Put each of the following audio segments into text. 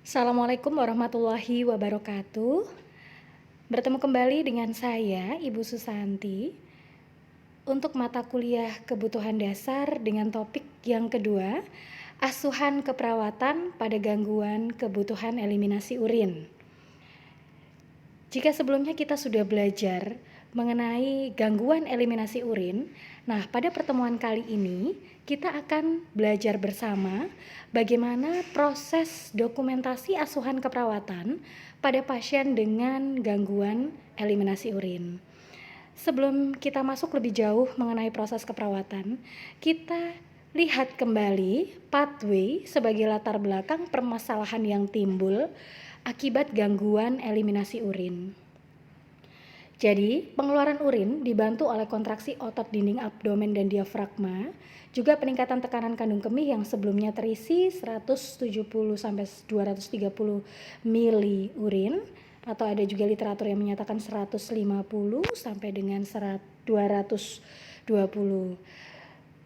Assalamualaikum warahmatullahi wabarakatuh. Bertemu kembali dengan saya, Ibu Susanti, untuk mata kuliah kebutuhan dasar dengan topik yang kedua, asuhan keperawatan pada gangguan kebutuhan eliminasi urin. Jika sebelumnya kita sudah belajar mengenai gangguan eliminasi urin, nah pada pertemuan kali ini kita akan belajar bersama bagaimana proses dokumentasi asuhan keperawatan pada pasien dengan gangguan eliminasi urin. Sebelum kita masuk lebih jauh mengenai proses keperawatan, kita lihat kembali pathway sebagai latar belakang permasalahan yang timbul akibat gangguan eliminasi urin. Jadi, pengeluaran urin dibantu oleh kontraksi otot dinding abdomen dan diafragma, juga peningkatan tekanan kandung kemih yang sebelumnya terisi 170 sampai 230 mili urin, atau ada juga literatur yang menyatakan 150 sampai dengan 220.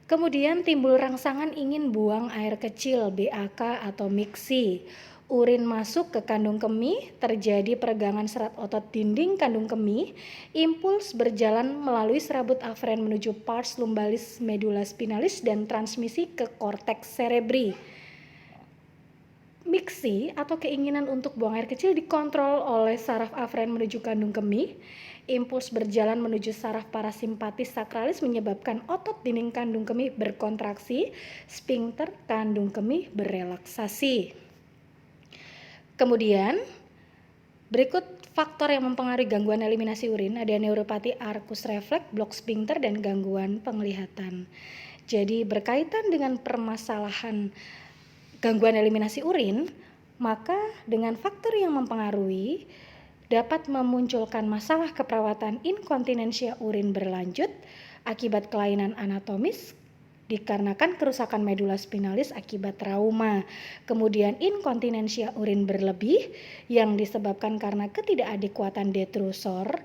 Kemudian timbul rangsangan ingin buang air kecil BAK atau miksi. Urin masuk ke kandung kemih, terjadi peregangan serat otot dinding kandung kemih, impuls berjalan melalui serabut aferen menuju pars lumbalis medula spinalis dan transmisi ke korteks cerebri. Miksi atau keinginan untuk buang air kecil dikontrol oleh saraf aferen menuju kandung kemih. Impuls berjalan menuju saraf parasimpatis sakralis menyebabkan otot dinding kandung kemih berkontraksi, sphincter kandung kemih berelaksasi. Kemudian berikut faktor yang mempengaruhi gangguan eliminasi urin, ada neuropati arcus refleks, blok sphincter, dan gangguan penglihatan. Jadi berkaitan dengan permasalahan gangguan eliminasi urin, maka dengan faktor yang mempengaruhi dapat memunculkan masalah keperawatan inkontinensia urin berlanjut akibat kelainan anatomis dikarenakan kerusakan medula spinalis akibat trauma. Kemudian inkontinensia urin berlebih yang disebabkan karena ketidakadekuatan detrusor.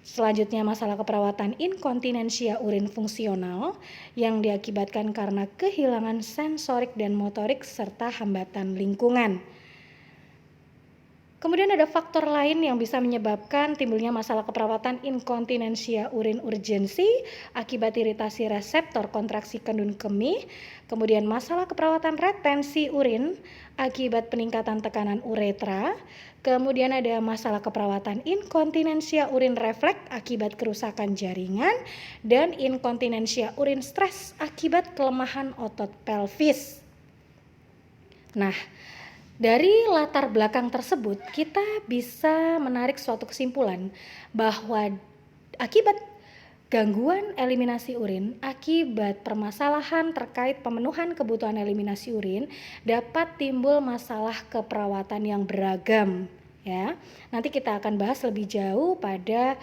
Selanjutnya masalah keperawatan inkontinensia urin fungsional yang diakibatkan karena kehilangan sensorik dan motorik serta hambatan lingkungan. Kemudian ada faktor lain yang bisa menyebabkan timbulnya masalah keperawatan inkontinensia urin urgensi akibat iritasi reseptor kontraksi kandung kemih, kemudian masalah keperawatan retensi urin akibat peningkatan tekanan uretra, kemudian ada masalah keperawatan inkontinensia urin refleks akibat kerusakan jaringan, dan inkontinensia urin stres akibat kelemahan otot pelvis. Nah, dari latar belakang tersebut, kita bisa menarik suatu kesimpulan bahwa akibat gangguan eliminasi urin, akibat permasalahan terkait pemenuhan kebutuhan eliminasi urin, dapat timbul masalah keperawatan yang beragam. Ya, nanti kita akan bahas lebih jauh pada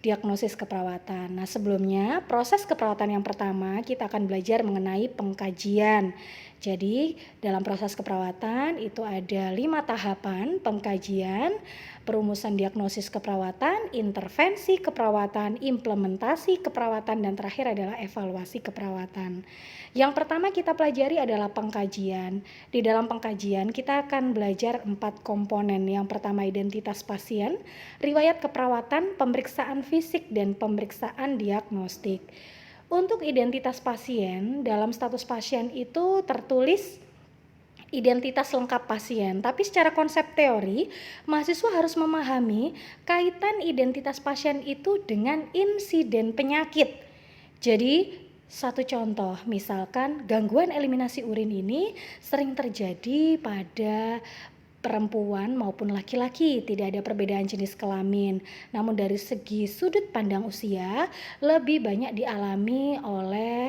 diagnosis keperawatan. Nah, sebelumnya proses keperawatan yang pertama kita akan belajar mengenai pengkajian. Jadi dalam proses keperawatan itu ada 5 tahapan: pengkajian, perumusan diagnosis keperawatan, intervensi keperawatan, implementasi keperawatan, dan terakhir adalah evaluasi keperawatan. Yang pertama kita pelajari adalah pengkajian. Di dalam pengkajian kita akan belajar 4 komponen. Yang pertama identitas pasien, riwayat keperawatan, pemeriksaan fisik, dan pemeriksaan diagnostik. Untuk identitas pasien, dalam status pasien itu tertulis identitas lengkap pasien, tapi secara konsep teori, mahasiswa harus memahami kaitan identitas pasien itu dengan insiden penyakit. Jadi, satu contoh, misalkan gangguan eliminasi urin ini sering terjadi pada perempuan maupun laki-laki, tidak ada perbedaan jenis kelamin. Namun dari segi sudut pandang usia lebih banyak dialami oleh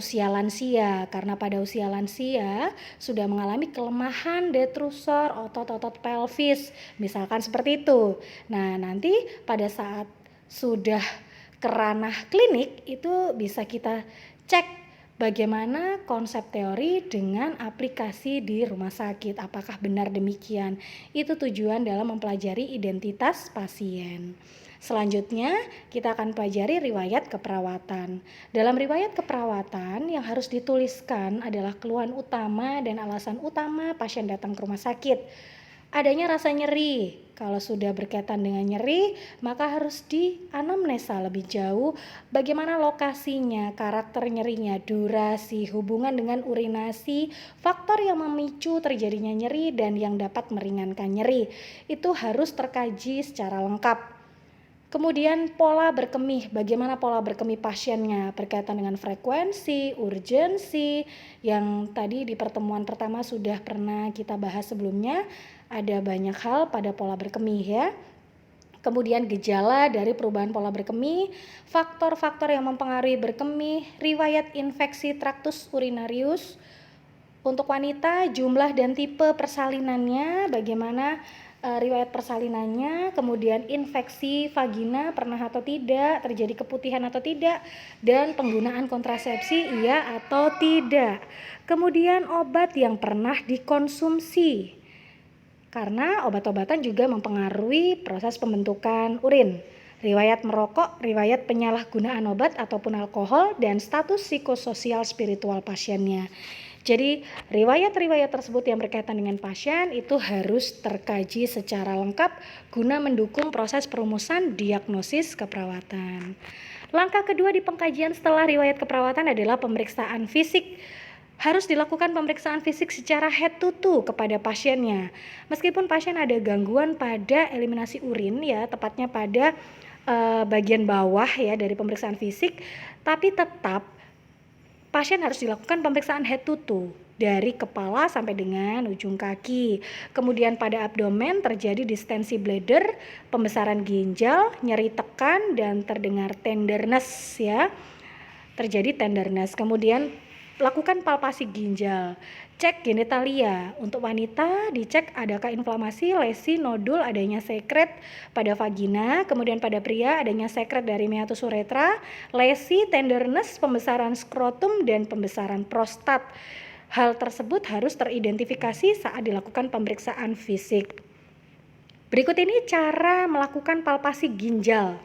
usia lansia, karena pada usia lansia sudah mengalami kelemahan detrusor otot-otot pelvis, misalkan seperti itu. Nah, nanti pada saat sudah ke ranah klinik itu bisa kita cek bagaimana konsep teori dengan aplikasi di rumah sakit, apakah benar demikian? Itu tujuan dalam mempelajari identitas pasien. Selanjutnya, kita akan pelajari riwayat keperawatan. Dalam riwayat keperawatan, yang harus dituliskan adalah keluhan utama dan alasan utama pasien datang ke rumah sakit. Adanya rasa nyeri. Kalau sudah berkaitan dengan nyeri, maka harus dianamnesa lebih jauh bagaimana lokasinya, karakter nyerinya, durasi, hubungan dengan urinasi, faktor yang memicu terjadinya nyeri dan yang dapat meringankan nyeri. Itu harus terkaji secara lengkap. Kemudian pola berkemih, bagaimana pola berkemih pasiennya berkaitan dengan frekuensi, urgensi, yang tadi di pertemuan pertama sudah pernah kita bahas sebelumnya. Ada banyak hal pada pola berkemih ya. Kemudian gejala dari perubahan pola berkemih, faktor-faktor yang mempengaruhi berkemih, riwayat infeksi traktus urinarius. Untuk wanita, jumlah dan tipe persalinannya, bagaimana riwayat persalinannya, kemudian infeksi vagina pernah atau tidak, terjadi keputihan atau tidak, dan penggunaan kontrasepsi iya atau tidak. Kemudian obat yang pernah dikonsumsi, karena obat-obatan juga mempengaruhi proses pembentukan urin. Riwayat merokok, riwayat penyalahgunaan obat ataupun alkohol, dan status psikososial spiritual pasiennya. Jadi riwayat-riwayat tersebut yang berkaitan dengan pasien itu harus terkaji secara lengkap guna mendukung proses perumusan diagnosis keperawatan. Langkah kedua di pengkajian setelah riwayat keperawatan adalah pemeriksaan fisik. Harus dilakukan pemeriksaan fisik secara head to toe kepada pasiennya. Meskipun pasien ada gangguan pada eliminasi urin ya, tepatnya pada bagian bawah ya dari pemeriksaan fisik, tapi tetap pasien harus dilakukan pemeriksaan head to toe dari kepala sampai dengan ujung kaki. Kemudian pada abdomen terjadi distensi bladder, pembesaran ginjal, nyeri tekan dan terdengar tenderness ya. Terjadi tenderness. Kemudian lakukan palpasi ginjal. Cek genitalia. Untuk wanita dicek adakah inflamasi, lesi, nodul, adanya sekret pada vagina. Kemudian pada pria adanya sekret dari meatus uretra, lesi, tenderness, pembesaran skrotum dan pembesaran prostat. Hal tersebut harus teridentifikasi saat dilakukan pemeriksaan fisik. Berikut ini cara melakukan palpasi ginjal.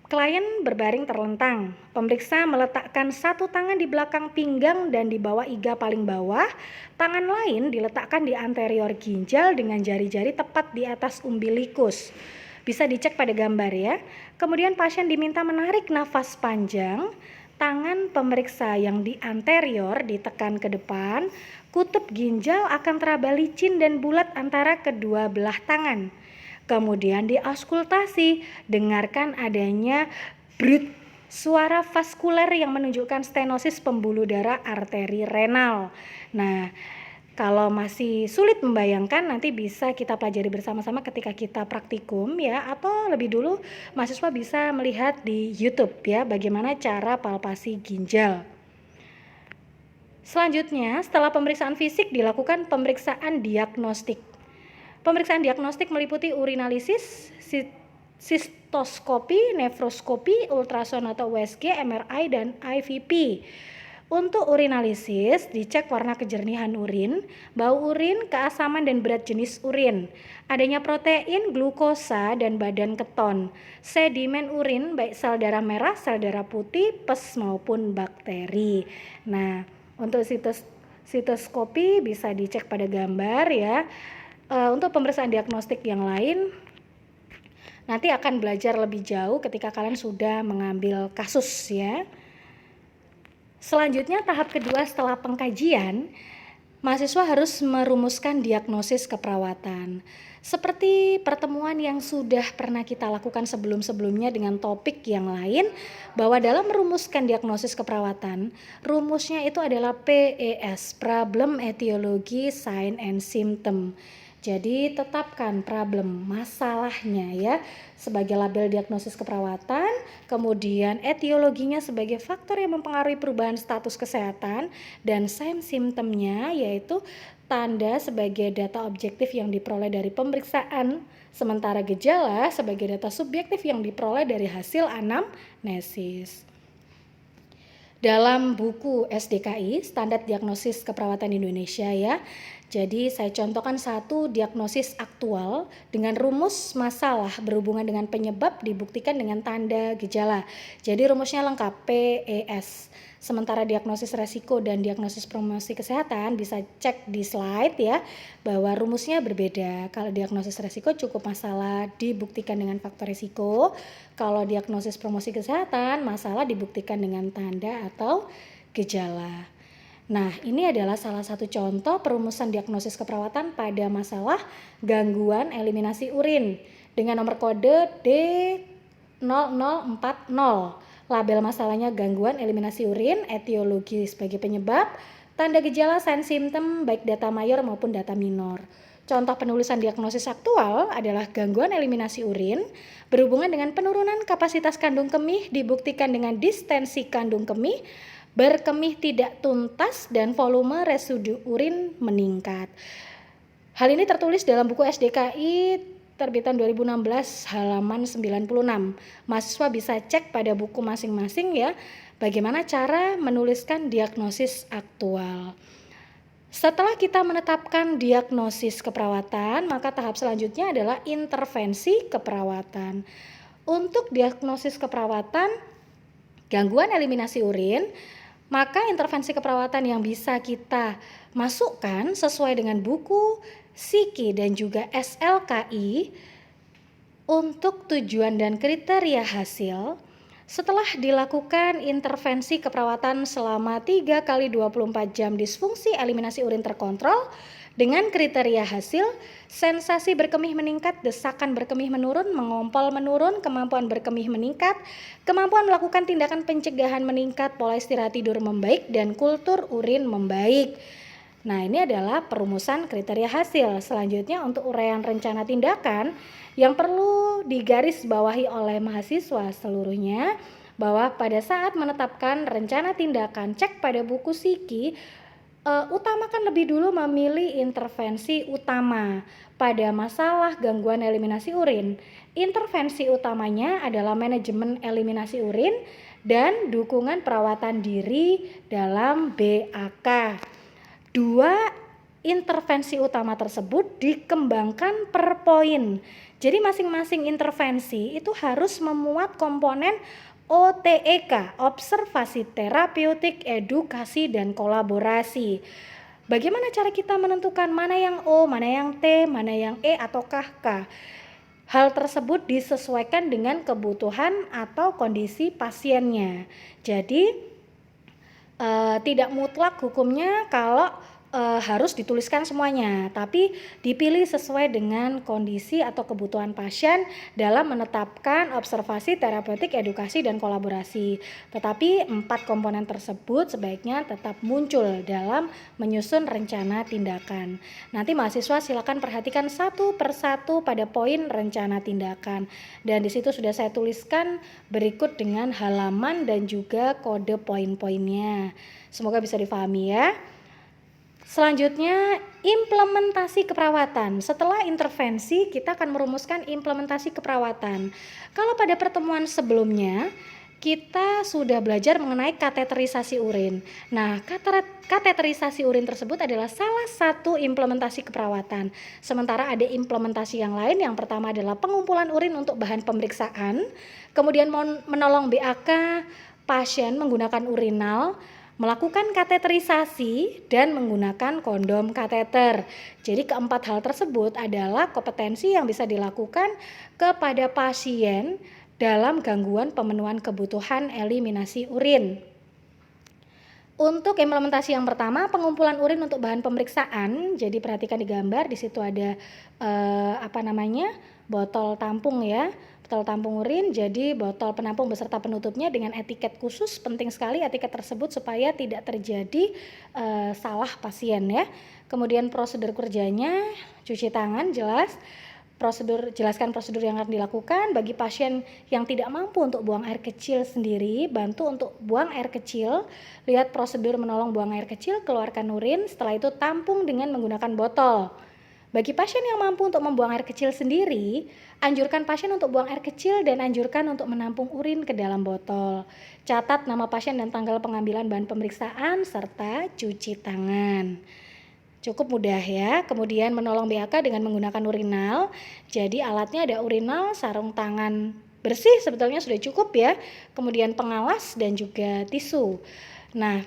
Klien berbaring terlentang. Pemeriksa meletakkan satu tangan di belakang pinggang dan di bawah iga paling bawah. Tangan lain diletakkan di anterior ginjal dengan jari-jari tepat di atas umbilikus. Bisa dicek pada gambar ya. Kemudian pasien diminta menarik nafas panjang. Tangan pemeriksa yang di anterior ditekan ke depan. Kutub ginjal akan teraba licin dan bulat antara kedua belah tangan. Kemudian diauskultasi, dengarkan adanya brut, suara vaskuler yang menunjukkan stenosis pembuluh darah arteri renal. Nah, kalau masih sulit membayangkan nanti bisa kita pelajari bersama-sama ketika kita praktikum ya, atau lebih dulu mahasiswa bisa melihat di YouTube ya bagaimana cara palpasi ginjal. Selanjutnya, setelah pemeriksaan fisik dilakukan pemeriksaan diagnostik. Pemeriksaan diagnostik meliputi urinalisis, sistoskopi, nefroskopi, ultrasound atau USG, MRI, dan IVP. Untuk urinalisis, dicek warna kejernihan urin, bau urin, keasaman dan berat jenis urin, adanya protein, glukosa, dan badan keton, sedimen urin baik sel darah merah, sel darah putih, pes maupun bakteri. Nah, untuk sistoskopi bisa dicek pada gambar ya. Untuk pemeriksaan diagnostik yang lain nanti akan belajar lebih jauh ketika kalian sudah mengambil kasus ya. Selanjutnya tahap kedua setelah pengkajian, mahasiswa harus merumuskan diagnosis keperawatan. Seperti pertemuan yang sudah pernah kita lakukan sebelum-sebelumnya dengan topik yang lain, bahwa dalam merumuskan diagnosis keperawatan, rumusnya itu adalah PES, Problem, Etiologi, Sign, and Symptom. Jadi tetapkan problem, masalahnya ya sebagai label diagnosis keperawatan, kemudian etiologinya sebagai faktor yang mempengaruhi perubahan status kesehatan, dan sign simptomnya yaitu tanda sebagai data objektif yang diperoleh dari pemeriksaan, sementara gejala sebagai data subjektif yang diperoleh dari hasil anamnesis. Dalam buku SDKI, Standar Diagnosis Keperawatan Indonesia ya, Jadi saya contohkan satu diagnosis aktual dengan rumus masalah berhubungan dengan penyebab dibuktikan dengan tanda gejala. Jadi rumusnya lengkap PES. Sementara diagnosis resiko dan diagnosis promosi kesehatan bisa cek di slide ya bahwa rumusnya berbeda. Kalau diagnosis resiko cukup masalah dibuktikan dengan faktor resiko. Kalau diagnosis promosi kesehatan masalah dibuktikan dengan tanda atau gejala. Nah, ini adalah salah satu contoh perumusan diagnosis keperawatan pada masalah gangguan eliminasi urin dengan nomor kode D0040. Label masalahnya gangguan eliminasi urin, etiologi sebagai penyebab, tanda gejala, sign symptom baik data mayor maupun data minor. Contoh penulisan diagnosis aktual adalah gangguan eliminasi urin berhubungan dengan penurunan kapasitas kandung kemih dibuktikan dengan distensi kandung kemih, berkemih tidak tuntas, dan volume residu urin meningkat. Hal ini tertulis dalam buku SDKI terbitan 2016 halaman 96. Mahasiswa bisa cek pada buku masing-masing ya, bagaimana cara menuliskan diagnosis aktual. Setelah kita menetapkan diagnosis keperawatan, maka tahap selanjutnya adalah intervensi keperawatan. Untuk diagnosis keperawatan gangguan eliminasi urin, maka intervensi keperawatan yang bisa kita masukkan sesuai dengan buku, SIKI dan juga SLKI untuk tujuan dan kriteria hasil. Setelah dilakukan intervensi keperawatan selama 3 kali 24 jam disfungsi eliminasi urin terkontrol dengan kriteria hasil, sensasi berkemih meningkat, desakan berkemih menurun, mengompol menurun, kemampuan berkemih meningkat, kemampuan melakukan tindakan pencegahan meningkat, pola istirahat tidur membaik, dan kultur urin membaik. Nah, ini adalah perumusan kriteria hasil. Selanjutnya untuk uraian rencana tindakan yang perlu digarisbawahi oleh mahasiswa seluruhnya bahwa pada saat menetapkan rencana tindakan cek pada buku SIKI, utamakan lebih dulu memilih intervensi utama pada masalah gangguan eliminasi urin. Intervensi utamanya adalah manajemen eliminasi urin dan dukungan perawatan diri dalam BAK. Dua intervensi utama tersebut dikembangkan per poin. Jadi masing-masing intervensi itu harus memuat komponen OTEK, observasi terapeutik, edukasi, dan kolaborasi. Bagaimana cara kita menentukan mana yang O, mana yang T, mana yang E ataukah K? Hal tersebut disesuaikan dengan kebutuhan atau kondisi pasiennya. Jadi tidak mutlak hukumnya kalau harus dituliskan semuanya, tapi dipilih sesuai dengan kondisi atau kebutuhan pasien dalam menetapkan observasi, terapeutik, edukasi, dan kolaborasi. Tetapi 4 komponen tersebut sebaiknya tetap muncul dalam menyusun rencana tindakan. Nanti mahasiswa silakan perhatikan satu persatu pada poin rencana tindakan, dan di situ sudah saya tuliskan berikut dengan halaman dan juga kode poin-poinnya. Semoga bisa difahami ya. Selanjutnya, implementasi keperawatan. Setelah intervensi, kita akan merumuskan implementasi keperawatan. Kalau pada pertemuan sebelumnya, kita sudah belajar mengenai kateterisasi urin. Nah, kateterisasi urin tersebut adalah salah satu implementasi keperawatan. Sementara ada implementasi yang lain. Yang pertama adalah pengumpulan urin untuk bahan pemeriksaan, kemudian menolong BAK pasien menggunakan urinal, melakukan kateterisasi, dan menggunakan kondom kateter. Jadi keempat hal tersebut adalah kompetensi yang bisa dilakukan kepada pasien dalam gangguan pemenuhan kebutuhan eliminasi urin. Untuk implementasi yang pertama, pengumpulan urin untuk bahan pemeriksaan. Jadi perhatikan di gambar, di situ ada botol tampung ya. Botol tampung urin, jadi botol penampung beserta penutupnya dengan etiket khusus. Penting sekali etiket tersebut supaya tidak terjadi salah pasien ya. Kemudian prosedur kerjanya, cuci tangan jelas. Jelaskan prosedur yang akan dilakukan bagi pasien yang tidak mampu untuk buang air kecil sendiri. Bantu untuk buang air kecil. Lihat prosedur menolong buang air kecil, keluarkan urin. Setelah itu tampung dengan menggunakan botol. Bagi pasien yang mampu untuk membuang air kecil sendiri, anjurkan pasien untuk buang air kecil dan anjurkan untuk menampung urin ke dalam botol. Catat nama pasien dan tanggal pengambilan bahan pemeriksaan serta cuci tangan. Cukup mudah ya. Kemudian menolong BAK dengan menggunakan urinal. Jadi alatnya ada urinal, sarung tangan bersih sebetulnya sudah cukup ya. Kemudian pengawas dan juga tisu. Nah,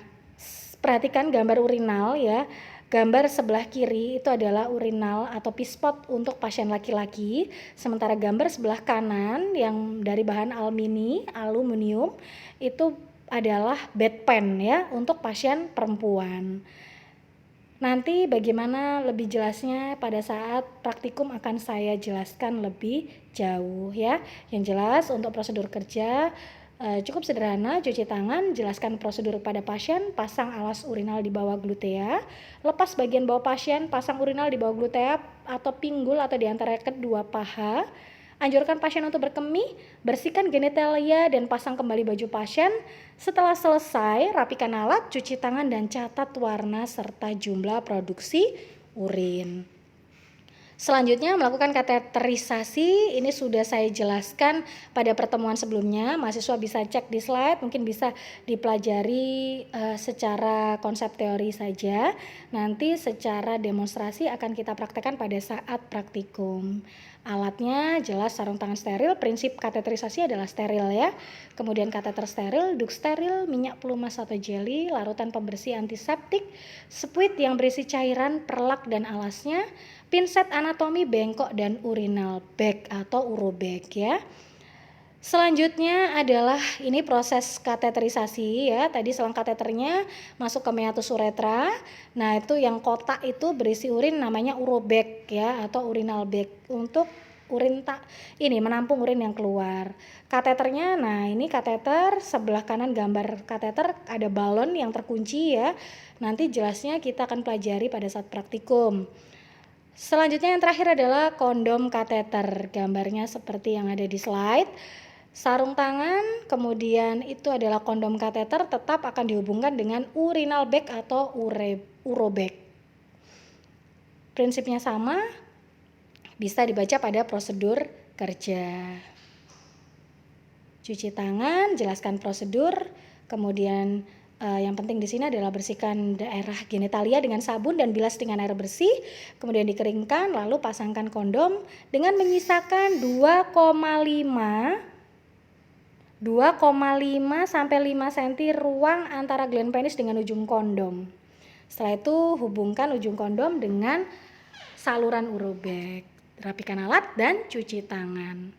perhatikan gambar urinal ya. Gambar sebelah kiri itu adalah urinal atau pispot untuk pasien laki-laki. Sementara gambar sebelah kanan yang dari bahan aluminium itu adalah bedpan ya untuk pasien perempuan. Nanti bagaimana lebih jelasnya pada saat praktikum akan saya jelaskan lebih jauh ya. Yang jelas untuk prosedur kerja cukup sederhana, cuci tangan, jelaskan prosedur pada pasien, pasang alas urinal di bawah glutea, lepas bagian bawah pasien, pasang urinal di bawah glutea atau pinggul atau di antara kedua paha. Anjurkan pasien untuk berkemih, bersihkan genitalia dan pasang kembali baju pasien. Setelah selesai, rapikan alat, cuci tangan dan catat warna serta jumlah produksi urin. Selanjutnya melakukan kateterisasi, ini sudah saya jelaskan pada pertemuan sebelumnya, mahasiswa bisa cek di slide, mungkin bisa dipelajari secara konsep teori saja, nanti secara demonstrasi akan kita praktekkan pada saat praktikum. Alatnya jelas sarung tangan steril, prinsip kateterisasi adalah steril ya, kemudian kateter steril, duk steril, minyak pelumas atau jelly, larutan pembersih antiseptik, spuit yang berisi cairan, perlak dan alasnya, pinset anatomi bengkok dan urinal bag atau urobag ya. Selanjutnya adalah ini proses kateterisasi ya. Tadi selang kateternya masuk ke meatus uretra. Nah, itu yang kotak itu berisi urin namanya urobag ya atau urinal bag untuk urin menampung urin yang keluar. Kateternya, nah ini kateter sebelah kanan gambar kateter ada balon yang terkunci ya. Nanti jelasnya kita akan pelajari pada saat praktikum. Selanjutnya yang terakhir adalah kondom kateter. Gambarnya seperti yang ada di slide. Sarung tangan, kemudian itu adalah kondom kateter tetap akan dihubungkan dengan urinal bag atau urobag. Prinsipnya sama, bisa dibaca pada prosedur kerja. Cuci tangan, jelaskan prosedur, kemudian yang penting di sini adalah bersihkan daerah genitalia dengan sabun dan bilas dengan air bersih, kemudian dikeringkan, lalu pasangkan kondom dengan menyisakan 2,5 sampai 5 cm ruang antara gland penis dengan ujung kondom. Setelah itu hubungkan ujung kondom dengan saluran urobag. Rapikan alat dan cuci tangan.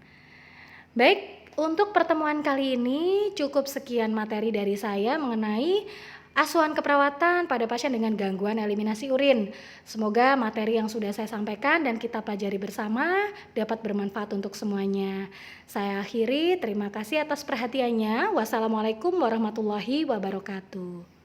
Baik, untuk pertemuan kali ini cukup sekian materi dari saya mengenai asuhan keperawatan pada pasien dengan gangguan eliminasi urin. Semoga materi yang sudah saya sampaikan dan kita pelajari bersama dapat bermanfaat untuk semuanya. Saya akhiri, terima kasih atas perhatiannya. Wassalamualaikum warahmatullahi wabarakatuh.